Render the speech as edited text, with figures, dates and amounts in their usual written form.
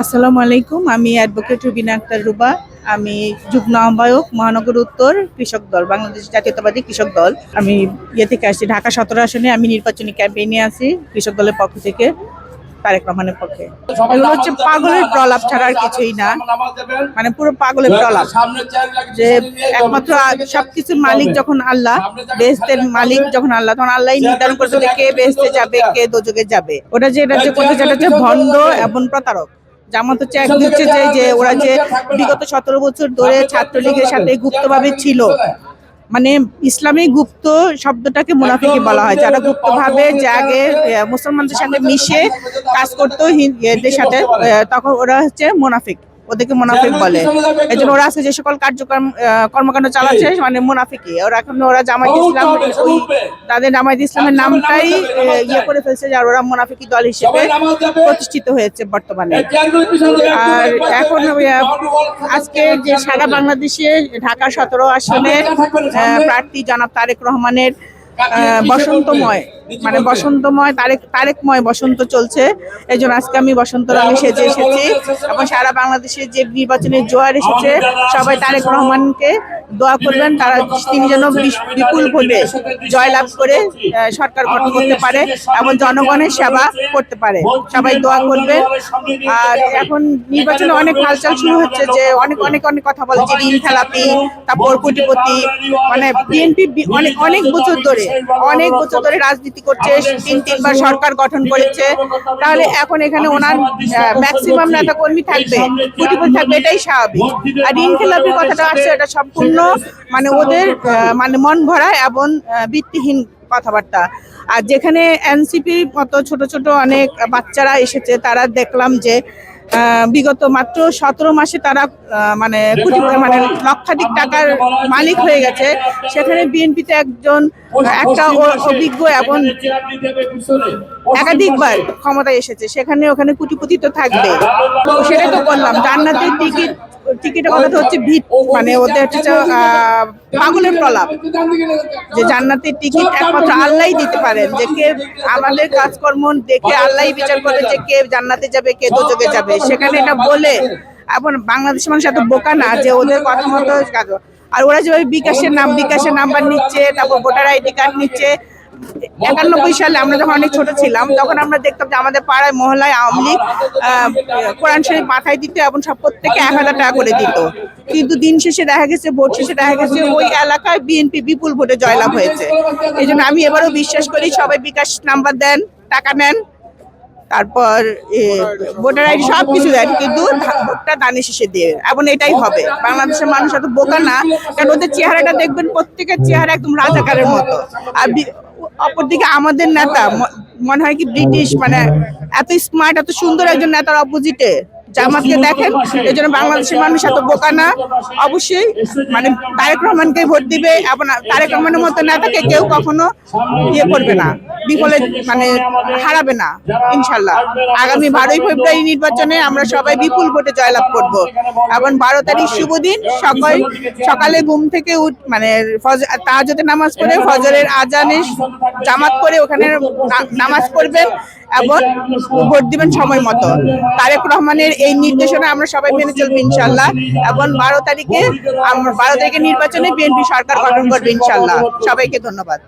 আসসালামু আলাইকুম। আমি অ্যাডভোকেট রুবিনা আক্তার রুবা। আমি যুগ্ম আহ্বায়ক মহানগর উত্তর কৃষক দল, বাংলাদেশ জাতীয়তাবাদী কৃষক দল। আমি থেকে আসছি ঢাকা 17 আসনে। আমি নির্বাচনী ক্যাম্পেইনে আছি কৃষক দলের পক্ষ থেকে, তারেক রহমানের পক্ষে। এগুলো হচ্ছে পাগলের প্রলাপ ছাড়া আর কিছুই না, মানে পুরো পাগলের প্রলাপ। যে একমাত্র সবকিছুর মালিক যখন আল্লাহ, বেহেশতের মালিক যখন আল্লাহ, তখন আল্লাহ নির্ধারণ করবে যে কে বেহেশতে যাবে, কে দোজখে যাবে। ওটা যে করতে, যেটা হচ্ছে ভণ্ড এবং প্রতারক। জামাত হচ্ছে যে ওরা যে বিগত 17 বছর ধরে ছাত্রলীগের সাথে গুপ্তভাবে ছিল, মানে ইসলামী গুপ্ত শব্দটাকে মুনাফিকি বলা হয়। যারা গুপ্তভাবে যে আগে মুসলমানদের সাথে মিশে কাজ করতো এদের সাথে, তখন ওরা হচ্ছে মুনাফিক, ওদেরকে মুনাফিক বলে। এই জন্য ওরা আছে যে সকল কার্যক্রম কর্মকাণ্ড চালাচ্ছে, মানে মুনাফিকি। ওরা জামায়াত ইসলাম, তাদের জামায়াত ইসলামের নামটাই করে ফেলছে, যার ওরা মুনাফিকি দল হিসেবে প্রতিষ্ঠিত হয়েছে বর্তমানে। আর এখন আজকে যে সারা বাংলাদেশে ঢাকা 17 আসনের প্রার্থী জনাব তারেক রহমানের বসন্তময়, মানে বসন্তময় তারেকময় বসন্ত চলছে। এই জন্য আজকে আমি বসন্ত রঙে সেজে এসেছি এবং সারা বাংলাদেশে যে নির্বাচনের জোয়ার এসেছে, সবাই তারেক রহমানকে দোয়া করবেন, তিনি যেন বিপুল ভোটে জয়লাভ করে সরকার গঠন করতে পারে এবং জনগণের সেবা করতে পারে। সবাই দোয়া করবে। আর এখন নির্বাচনে অনেক হালচাল শুরু হচ্ছে, যে অনেক অনেক অনেক কথা বলে, যে ঋণ খেলাপি, তারপর কোটিপতি, মানে বিএনপি অনেক বছর ধরে রাজনীতি করছে, 3-3বার সরকার গঠন করেছে। তাহলে এখন এখানে ওনার ম্যাক্সিমাম নেতা কর্মী থাকবে, কোটিপতি থাকবে, এটাই স্বাভাবিক। আর ঋণ খেলাপির কথাটা আসছে, এটা সম্পূর্ণ মানে ওদের মানে মন ভরা এবং ভিত্তিহীন কথাবার্তা। আর যেখানে এনসিপির মতো ছোট ছোট অনেক বাচ্চারা এসেছে, তারা দেখলাম যে বিগত মাত্র 17 মাসে তারা মানে লক্ষাধিক টাকার মালিক হয়ে গেছে। সেখানে বিএনপিতে একটা অভিজ্ঞ এবং একাধিকবার ক্ষমতায় এসেছে, ওখানে কোটিপতি তো থাকবে। সেটাই তো বললাম, জান্নাতের টিকিটের কথা হচ্ছে মানে ওদের হচ্ছে পাগলের প্রলাপ, যে জান্নাতের টিকিট একমাত্র আল্লাহই দিতে পারেন। যে কে আমাদের কাজকর্ম দেখে আল্লাহই বিচার করে যে কে জান্নাতে যাবে, কে দোজখে যাবে। সেখানে এটা বলে এখন বাংলাদেশের মানুষ এত বোকা না যে ওদের কথা মতো কাজ। আর ওরা যেভাবে বিকাশের নাম্বার নিচ্ছে, তারপর ভোটার আইডি কার্ড নিচ্ছে। 91 সালে আমরা যখন অনেক ছোট ছিলাম, তখন আমরা দেখতাম যে আমাদের পাড়ায় মহল্লায় আওয়ামী লীগ কোরআন শরীফ মাথায় দিত এবং প্রত্যেকে 1000 টাকা করে দিত। কিন্তু দিন শেষে দেখা গেছে, ভোট শেষে দেখা গেছে ওই এলাকায় বিএনপি বিপুল ভোটে জয়লাভ হয়েছে। এই জন্য আমি এবারও বিশ্বাস করি, সবাই বিকাশ নাম্বার দেন, টাকা নেন, তারপর ভোটার আইডি সবকিছু দেন, কিন্তু ভোটটা দানের শেষে দিয়ে, এবং এটাই হবে। বাংলাদেশের মানুষ এত বোকা না, কারণ ওদের চেহারাটা দেখবেন, প্রত্যেকের চেহারা একদম রাজাকারের মতো। আর অপরদিকে আমাদের নেতা মনে হয় কি ব্রিটিশ, মানে এত স্মার্ট, এত সুন্দর একজন নেতার অপোজিটে জামাতকে দেখেন। এই জন্য বাংলাদেশের মানুষ এত বোকা না, অবশ্যই মানে তারেক রহমানকে ভোট দিবে এবং তারেক রহমানের মতো নেতাকে কেউ কখনো করবে না, বিফলে মানে হারাবে না ইনশাল্লাহ। আগামী 12ই ফেব্রুয়ারি নির্বাচনে আমরা সবাই বিপুল ভোটে জয়লাভ করব এবং 12 তারিখ শুভ দিন সকালে ঘুম থেকে মানে তাহাজ্জুদের নামাজ পড়ে, ফজরের আজানে জামাত করে ওখানে নামাজ পড়বেন এবং ভোট দিবেন সময় মতো। তারেক রহমানের এই নির্দেশনা আমরা সবাই মেনে চলবো ইনশাল্লাহ, এবং 12 তারিখে নির্বাচনে বিএনপি সরকার গঠন করবে ইনশাল্লাহ। সবাইকে ধন্যবাদ।